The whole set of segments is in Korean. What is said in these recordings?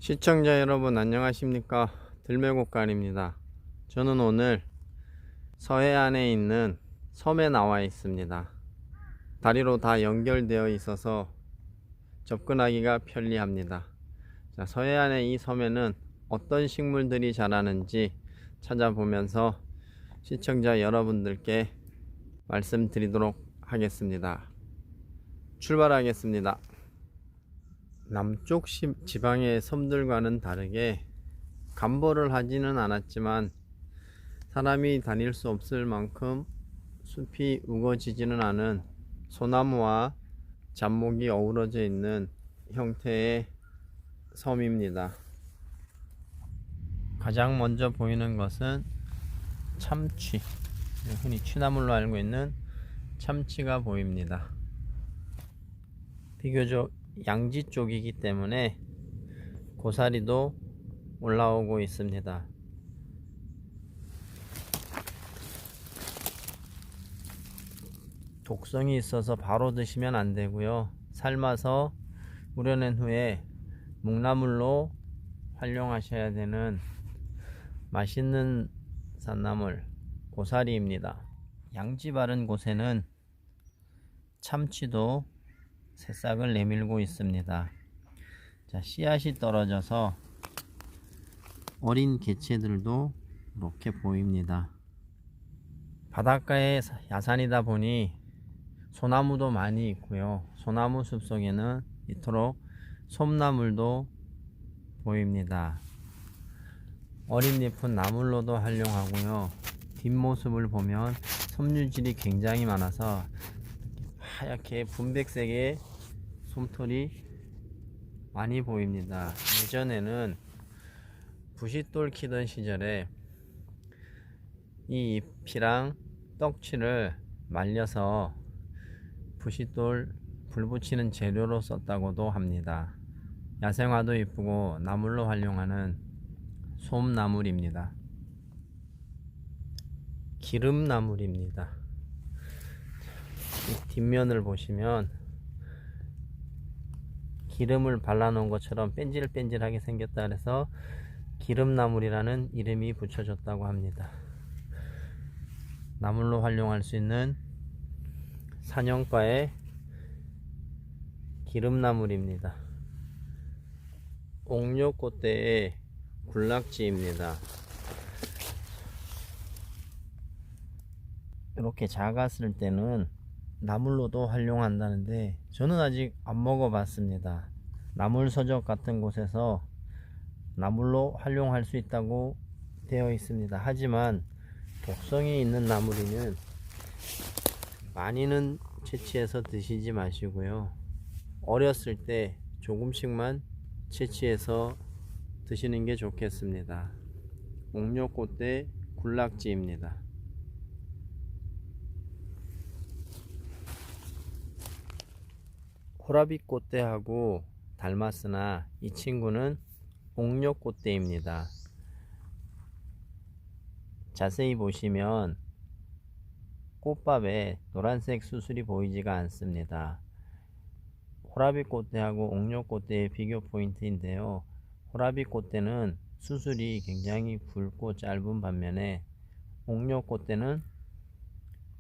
시청자 여러분 안녕하십니까. 들매곡간입니다. 저는 오늘 서해안에 있는 섬에 나와 있습니다. 다리로 다 연결되어 있어서 접근하기가 편리합니다. 자, 서해안의 이 섬에는 어떤 식물들이 자라는지 찾아보면서 시청자 여러분들께 말씀드리도록 하겠습니다. 출발하겠습니다. 남쪽 지방의 섬들과는 다르게 감보를 하지는 않았지만 사람이 다닐 수 없을 만큼 숲이 우거지지는 않은 소나무와 잡목이 어우러져 있는 형태의 섬입니다. 가장 먼저 보이는 것은 참치, 흔히 취나물로 알고 있는 참치가 보입니다. 비교적 양지 쪽이기 때문에 고사리도 올라오고 있습니다. 독성이 있어서 바로 드시면 안 되고요. 삶아서 우려낸 후에 묵나물로 활용하셔야 되는 맛있는 산나물 고사리입니다. 양지 바른 곳에는 참치도 새싹을 내밀고 있습니다. 자, 씨앗이 떨어져서 어린 개체들도 이렇게 보입니다. 바닷가의 야산이다 보니 소나무도 많이 있고요. 소나무 숲속에는 이토록 솜나물도 보입니다. 어린 잎은 나물로도 활용하고요. 뒷모습을 보면 섬유질이 굉장히 많아서 하얗게 분백색의 솜털이 많이 보입니다. 예전에는 부싯돌 키던 시절에 이 잎이랑 떡치를 말려서 부싯돌 불 붙이는 재료로 썼다고도 합니다. 야생화도 이쁘고 나물로 활용하는 솜나물입니다. 기름나물입니다. 뒷면을 보시면 기름을 발라놓은 것처럼 뺀질뺀질하게 생겼다 그래서 기름나물이라는 이름이 붙여졌다고 합니다. 나물로 활용할 수 있는 산형과의 기름나물입니다. 옥녀꽃대의 군락지입니다. 이렇게 작았을 때는 나물로도 활용한다는데 저는 아직 안 먹어봤습니다. 나물서적 같은 곳에서 나물로 활용할 수 있다고 되어 있습니다. 하지만 독성이 있는 나물이는 많이는 채취해서 드시지 마시고요. 어렸을 때 조금씩만 채취해서 드시는 게 좋겠습니다. 옥녀꽃대 군락지입니다. 호라비꽃대하고 닮았으나 이 친구는 옥녀꽃대입니다. 자세히 보시면 꽃밥에 노란색 수술이 보이지가 않습니다. 호라비꽃대하고 옥녀꽃대의 비교 포인트인데요. 호라비꽃대는 수술이 굉장히 굵고 짧은 반면에 옥녀꽃대는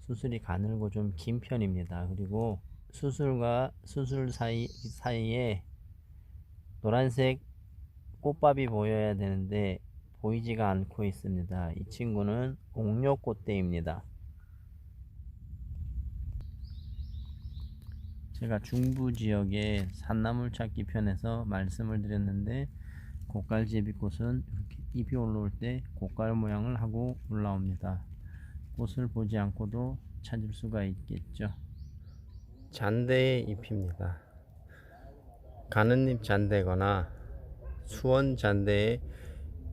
수술이 가늘고 좀 긴 편입니다. 그리고 수술과 수술 사이에 노란색 꽃밥이 보여야 되는데 보이지가 않고 있습니다. 이 친구는 옥녀꽃대입니다. 제가 중부 지역의 산나물 찾기 편에서 말씀을 드렸는데 고깔제비꽃은 이렇게 잎이 올라올 때 고깔 모양을 하고 올라옵니다. 꽃을 보지 않고도 찾을 수가 있겠죠. 잔대의 잎입니다. 가는잎 잔대거나 수원 잔대의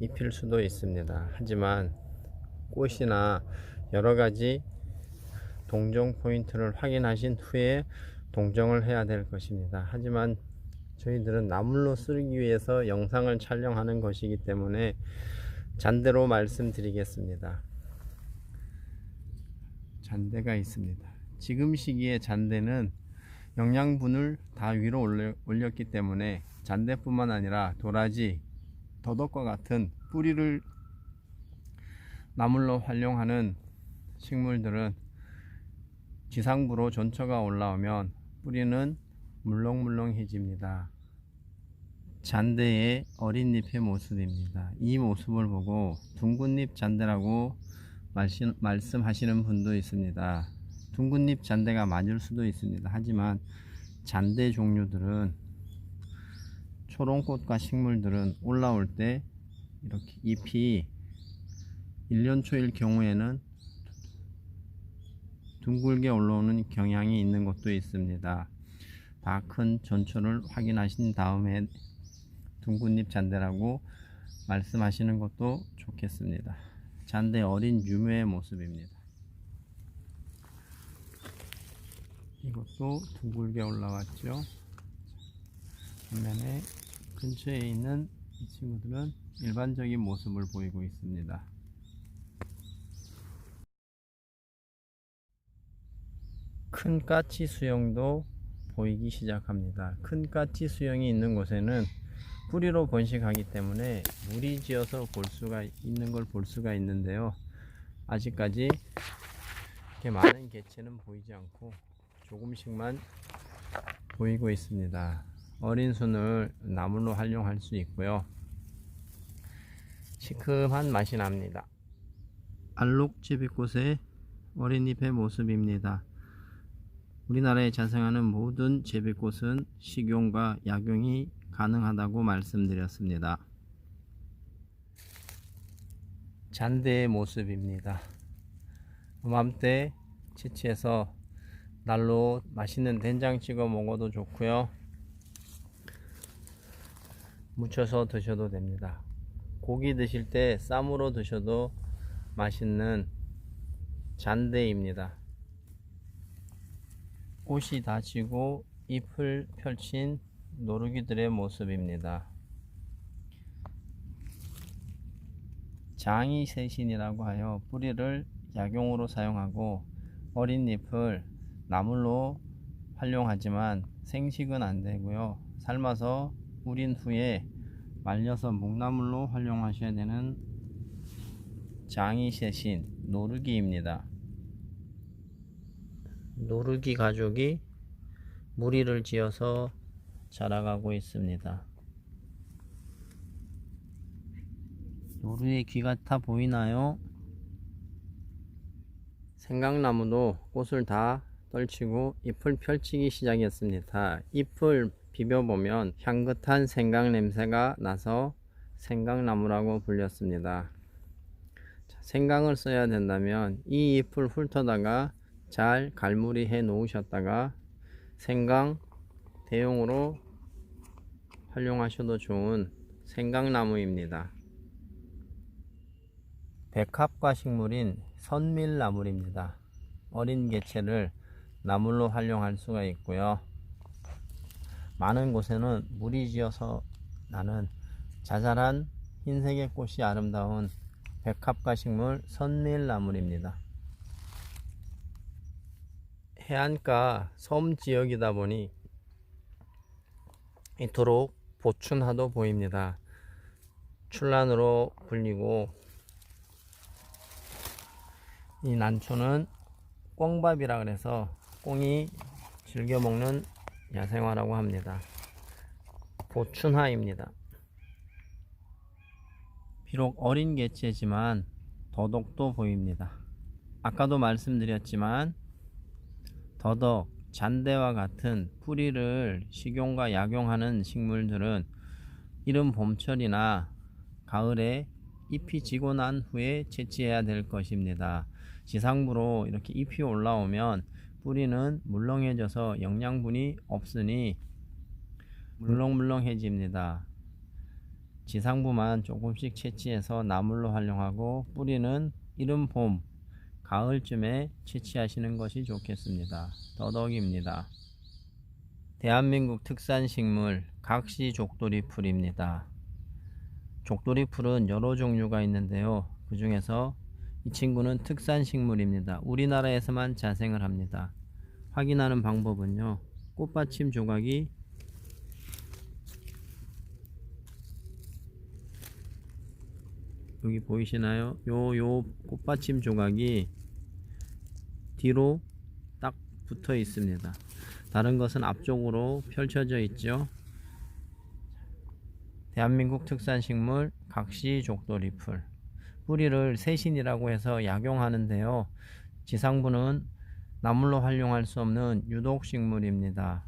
잎일 수도 있습니다. 하지만 꽃이나 여러가지 동정 포인트를 확인하신 후에 동정을 해야 될 것입니다. 하지만 저희들은 나물로 쓰기 위해서 영상을 촬영하는 것이기 때문에 잔대로 말씀드리겠습니다. 잔대가 있습니다. 지금 시기에 잔대는 영양분을 다 위로 올렸기 때문에 잔대뿐만 아니라 도라지, 더덕과 같은 뿌리를 나물로 활용하는 식물들은 지상부로 전처가 올라오면 뿌리는 물렁물렁해집니다. 잔대의 어린 잎의 모습입니다. 이 모습을 보고 둥근잎 잔대라고 말씀하시는 분도 있습니다. 둥근잎 잔대가 맞을 수도 있습니다. 하지만 잔대 종류들은 초롱꽃과 식물들은 올라올 때 이렇게 잎이 1년초일 경우에는 둥글게 올라오는 경향이 있는 것도 있습니다. 다 큰 전초를 확인하신 다음에 둥근잎 잔대라고 말씀하시는 것도 좋겠습니다. 잔대 어린 유묘의 모습입니다. 이것도 둥글게 올라왔죠. 반면에 근처에 있는 이 친구들은 일반적인 모습을 보이고 있습니다. 큰 까치 수영도 보이기 시작합니다. 큰 까치 수영이 있는 곳에는 뿌리로 번식하기 때문에 물이 지어서 있는 걸 볼 수가 있는데요. 아직까지 이렇게 많은 개체는 보이지 않고 조금씩만 보이고 있습니다. 어린 순을 나물로 활용할 수 있고요. 시큼한 맛이 납니다. 알록제비꽃의 어린 잎의 모습입니다. 우리나라에 자생하는 모든 제비꽃은 식용과 약용이 가능하다고 말씀드렸습니다. 잔대의 모습입니다. 이맘때 채취해서 날로 맛있는 된장 찍어 먹어도 좋고요. 무쳐서 드셔도 됩니다. 고기 드실 때 쌈으로 드셔도 맛있는 잔대입니다. 꽃이 다지고 잎을 펼친 노루기들의 모습입니다. 장이새신이라고 하여 뿌리를 약용으로 사용하고 어린 잎을 나물로 활용하지만 생식은 안 되고요. 삶아서 우린 후에 말려서 묵나물로 활용하셔야 되는 장이새신 노루기입니다. 노루기 가족이 무리를 지어서 자라가고 있습니다. 노루의 귀 같아 보이나요? 생강나무도 꽃을 다 떨치고 잎을 펼치기 시작했습니다. 잎을 비벼보면 향긋한 생강 냄새가 나서 생강나무라고 불렸습니다. 생강을 써야 된다면 이 잎을 훑어다가 잘 갈무리 해 놓으셨다가 생강 대용으로 활용하셔도 좋은 생강나무입니다. 백합과 식물인 선밀나물입니다. 어린 개체를 나물로 활용할 수가 있고요. 많은 곳에는 물이 지어서 나는 자잘한 흰색의 꽃이 아름다운 백합과 식물 선밀나물입니다. 해안가 섬 지역이다 보니 이토록 보춘하도 보입니다. 출란으로 불리고 이 난초는 꽁밥이라 그래서 꽁이 즐겨 먹는 야생화라고 합니다. 보춘하입니다. 비록 어린 개체지만 더덕도 보입니다. 아까도 말씀드렸지만 더덕, 잔대와 같은 뿌리를 식용과 약용하는 식물들은 이른 봄철이나 가을에 잎이 지고 난 후에 채취해야 될 것입니다. 지상부로 이렇게 잎이 올라오면 뿌리는 물렁해져서 영양분이 없으니 물렁물렁해집니다. 지상부만 조금씩 채취해서 나물로 활용하고 뿌리는 이른 봄, 가을쯤에 채취하시는 것이 좋겠습니다. 더덕입니다. 대한민국 특산식물 각시족돌이풀입니다. 족돌이풀은 여러 종류가 있는데요. 그 중에서 이 친구는 특산식물입니다. 우리나라에서만 자생을 합니다. 확인하는 방법은요, 꽃받침 조각이 여기 보이시나요? 요 꽃받침 조각이 뒤로 딱 붙어 있습니다. 다른 것은 앞쪽으로 펼쳐져 있죠. 대한민국 특산식물 각시족돌이풀. 뿌리를 세신이라고 해서 약용하는데요. 지상부는 나물로 활용할 수 없는 유독식물입니다.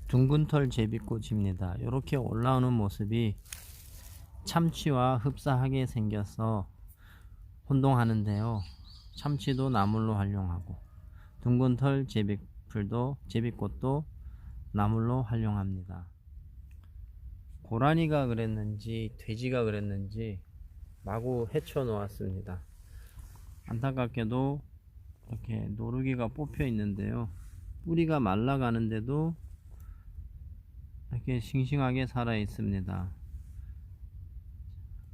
둥근털 제비꽃입니다. 이렇게 올라오는 모습이 참치와 흡사하게 생겨서 혼동하는데요. 참치도 나물로 활용하고 둥근털 제비꽃도 나물로 활용합니다. 고라니가 그랬는지 돼지가 그랬는지 마구 헤쳐 놓았습니다. 안타깝게도 이렇게 노루기가 뽑혀 있는데요. 뿌리가 말라가는데도 이렇게 싱싱하게 살아 있습니다.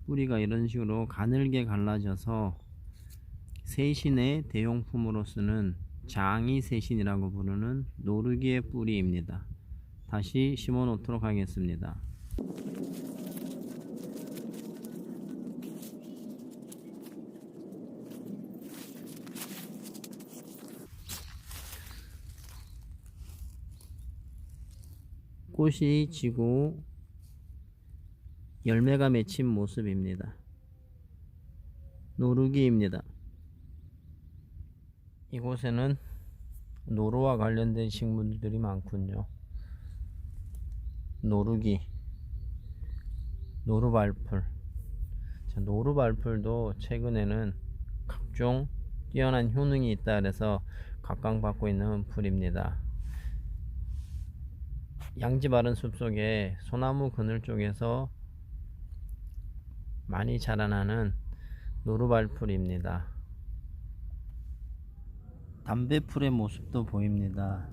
뿌리가 이런 식으로 가늘게 갈라져서 세신의 대용품으로 쓰는 장이세신이라고 부르는 노루기의 뿌리입니다. 다시 심어 놓도록 하겠습니다. 꽃이 지고 열매가 맺힌 모습입니다. 노루기입니다. 이곳에는 노루와 관련된 식물들이 많군요. 노루기, 노루발풀. 노루발풀도 최근에는 각종 뛰어난 효능이 있다 그래서 각광받고 있는 풀입니다. 양지 바른 숲속에 소나무 그늘 쪽에서 많이 자라나는 노루발풀입니다. 담배풀의 모습도 보입니다.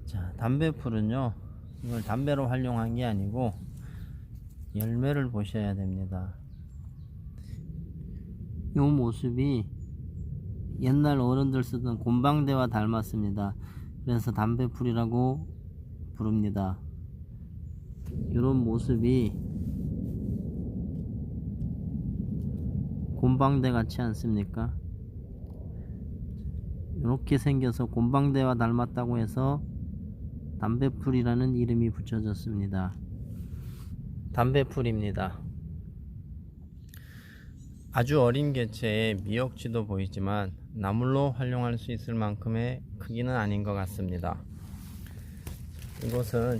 자, 담배풀은요, 이걸 담배로 활용한 게 아니고 열매를 보셔야 됩니다. 이 모습이 옛날 어른들 쓰던 곰방대와 닮았습니다. 그래서 담배풀이라고 부릅니다. 이런 모습이 곰방대 같지 않습니까? 이렇게 생겨서 곰방대와 닮았다고 해서 담배풀이라는 이름이 붙여졌습니다. 담배풀입니다. 아주 어린 개체의 미역지도 보이지만 나물로 활용할 수 있을 만큼의 크기는 아닌 것 같습니다. 이곳은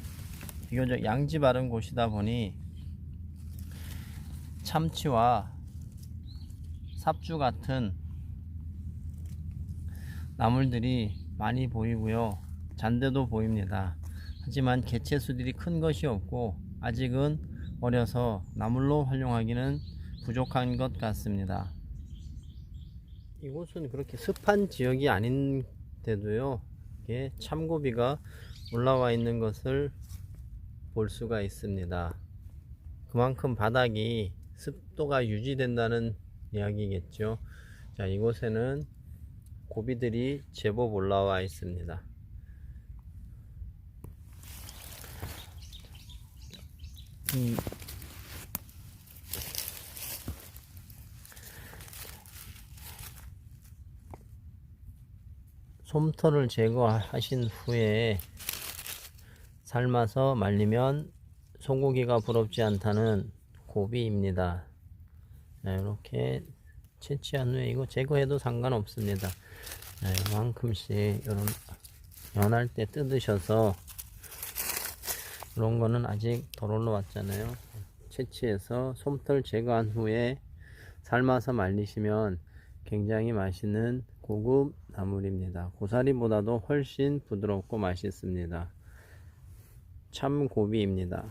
비교적 양지 바른 곳이다 보니 참치와 삽주 같은 나물들이 많이 보이고요. 잔대도 보입니다. 하지만 개체수들이 큰 것이 없고 아직은 어려서 나물로 활용하기는 부족한 것 같습니다. 이곳은 그렇게 습한 지역이 아닌데도요, 참고비가 올라와 있는 것을 볼 수가 있습니다. 그만큼 바닥이 습도가 유지된다는 이야기겠죠. 자, 이곳에는 고비들이 제법 올라와 있습니다. 솜털을 제거하신 후에 삶아서 말리면 소고기가 부럽지 않다는 고비입니다. 자, 이렇게 채취한 후에 이거 제거해도 상관없습니다. 자, 이만큼씩 이런 연할 때 뜯으셔서 이런 거는 아직 덜 올라왔잖아요. 채취해서 솜털 제거한 후에 삶아서 말리시면 굉장히 맛있는 고급 나물입니다. 고사리보다도 훨씬 부드럽고 맛있습니다. 참고비입니다.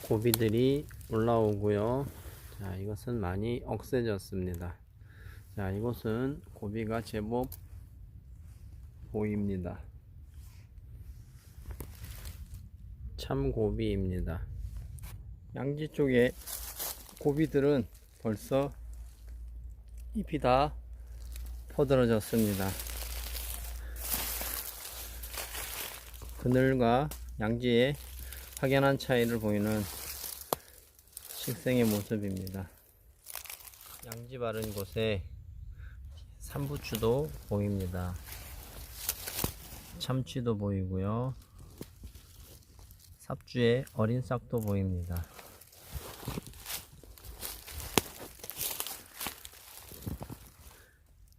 고비들이 올라오고요. 자, 이것은 많이 억세졌습니다. 자, 이곳은 고비가 제법 보입니다. 참고비입니다. 양지 쪽에 고비들은 벌써 잎이 다 퍼들어졌습니다. 그늘과 양지의 확연한 차이를 보이는 식생의 모습입니다. 양지 바른 곳에 삼부추도 보입니다. 참치도 보이고요. 삽주에 어린 싹도 보입니다.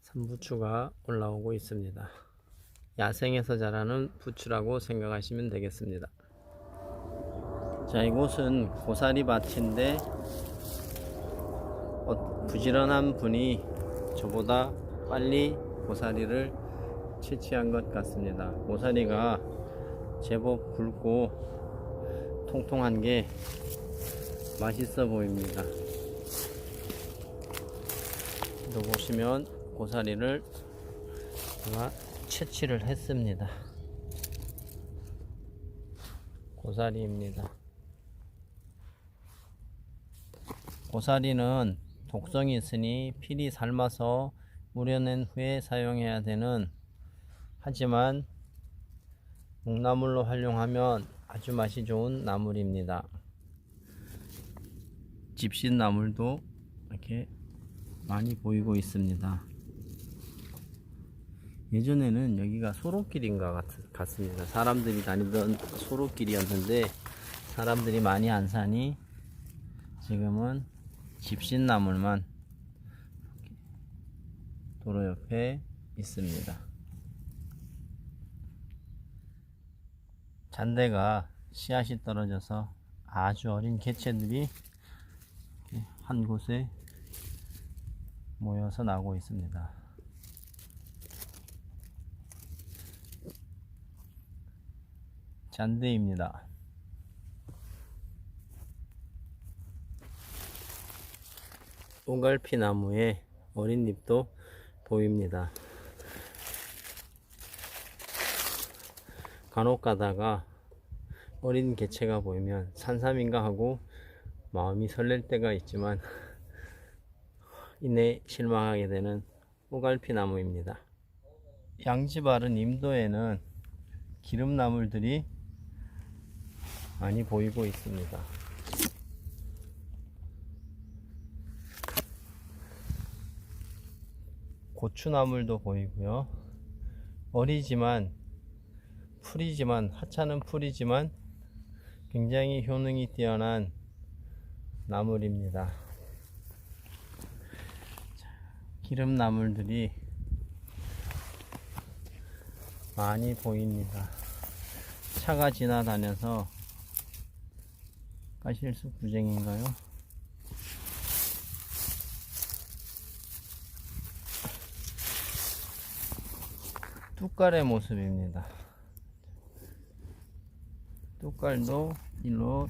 삼부추가 올라오고 있습니다. 야생에서 자라는 부추라고 생각하시면 되겠습니다. 자, 이곳은 고사리 밭인데 부지런한 분이 저보다 빨리 고사리를 채취한 것 같습니다. 고사리가 제법 굵고 통통한 게 맛있어 보입니다. 또 보시면 고사리를 제가 채취를 했습니다. 고사리입니다. 고사리는 독성이 있으니 필히 삶아서 우려낸 후에 사용해야 되는, 하지만 묵나물로 활용하면 아주 맛이 좋은 나물입니다. 집신나물도 이렇게 많이 보이고 있습니다. 예전에는 여기가 소로길인가 같습니다. 사람들이 다니던 소로길이었는데 사람들이 많이 안 사니 지금은 집신나물만 도로 옆에 있습니다. 잔대가 씨앗이 떨어져서 아주 어린 개체들이 한 곳에 모여서 나오고 있습니다. 잔대입니다. 오갈피 나무에 어린 잎도 보입니다. 간혹 가다가 어린 개체가 보이면 산삼인가 하고 마음이 설렐 때가 있지만 이내 실망하게 되는 오갈피 나무입니다. 양지 바른 임도에는 기름나물들이 많이 보이고 있습니다. 고추나물도 보이고요. 어리지만 풀이지만, 하찮은 풀이지만 굉장히 효능이 뛰어난 나물입니다. 기름나물들이 많이 보입니다. 차가 지나다녀서 까실수 구쟁인가요? 뚝갈의 모습입니다. 뚝갈도 일로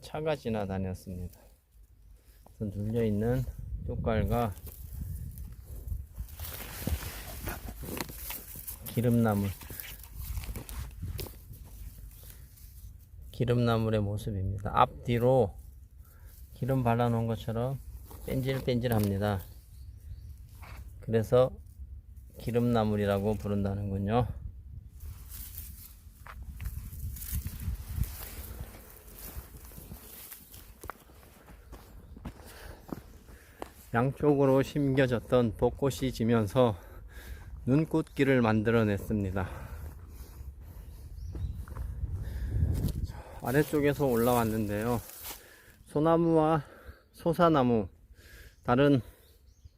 차가 지나다녔습니다. 눌려있는 뚝갈과 기름나물의 모습입니다. 앞뒤로 기름 발라 놓은 것처럼 뺀질뺀질합니다. 그래서 기름나물이라고 부른다는군요. 양쪽으로 심겨졌던 벚꽃이 지면서 눈꽃길을 만들어냈습니다. 아래쪽에서 올라왔는데요. 소나무와 소사나무, 다른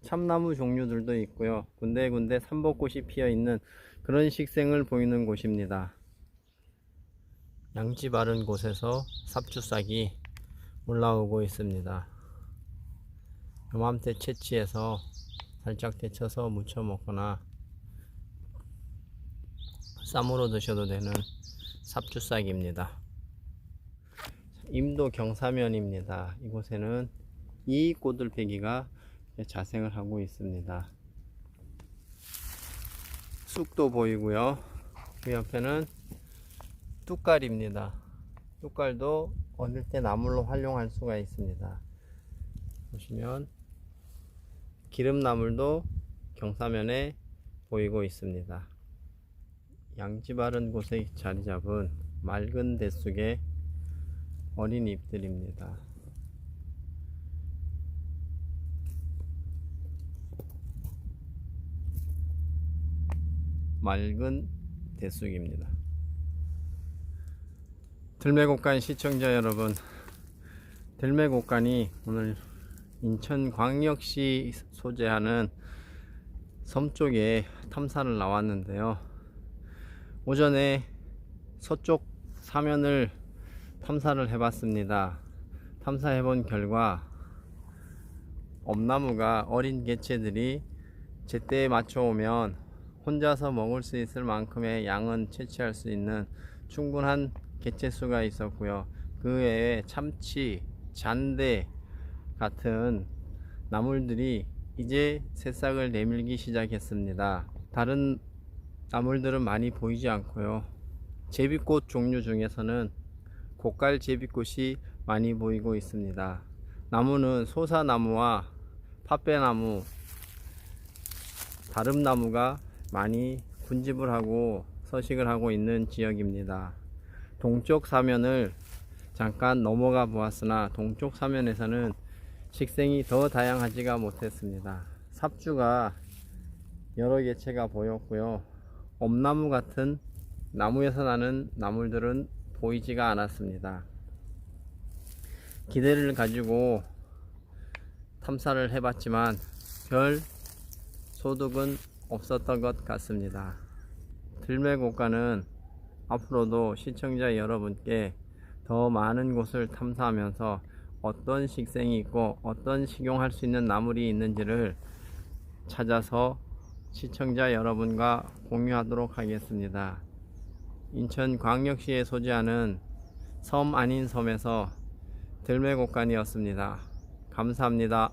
참나무 종류들도 있고요. 군데군데 삼벚꽃이 피어있는 그런 식생을 보이는 곳입니다. 양지 바른 곳에서 삽주싹이 올라오고 있습니다. 요맘때 채취해서 살짝 데쳐서 무쳐 먹거나 쌈으로 드셔도 되는 삽주싹입니다. 임도 경사면입니다. 이곳에는 이꽃들빼기가 자생을 하고 있습니다. 쑥도 보이고요. 그 옆에는 뚝갈입니다. 뚝갈도 어릴 때 나물로 활용할 수가 있습니다. 보시면 기름나물도 경사면에 보이고 있습니다. 양지 바른 곳에 자리 잡은 맑은 대쑥의 어린 잎들입니다. 맑은 대쑥입니다. 들매곡간 시청자 여러분, 들매곡간이 오늘 인천광역시 소재하는 섬 쪽에 탐사를 나왔는데요. 오전에 서쪽 사면을 탐사를 해봤습니다. 탐사해본 결과 엄나무가 어린 개체들이 제때에 맞춰오면 혼자서 먹을 수 있을 만큼의 양은 채취할 수 있는 충분한 개체수가 있었고요. 그 외에 참치, 잔대 같은 나물들이 이제 새싹을 내밀기 시작했습니다. 다른 나물들은 많이 보이지 않고요. 제비꽃 종류 중에서는 고깔 제비꽃이 많이 보이고 있습니다. 나무는 소사나무와 팥배나무, 다름나무가 많이 군집을 하고 서식을 하고 있는 지역입니다. 동쪽 사면을 잠깐 넘어가 보았으나 동쪽 사면에서는 식생이 더 다양하지가 못했습니다. 삽주가 여러 개체가 보였고요. 엄나무 같은 나무에서 나는 나물들은 보이지가 않았습니다. 기대를 가지고 탐사를 해봤지만 별 소득은 없었던 것 같습니다. 들매곡간은 앞으로도 시청자 여러분께 더 많은 곳을 탐사하면서 어떤 식생이 있고 어떤 식용할 수 있는 나물이 있는지를 찾아서 시청자 여러분과 공유하도록 하겠습니다. 인천광역시에 소재하는 섬 아닌 섬에서 들매곡간이었습니다. 감사합니다.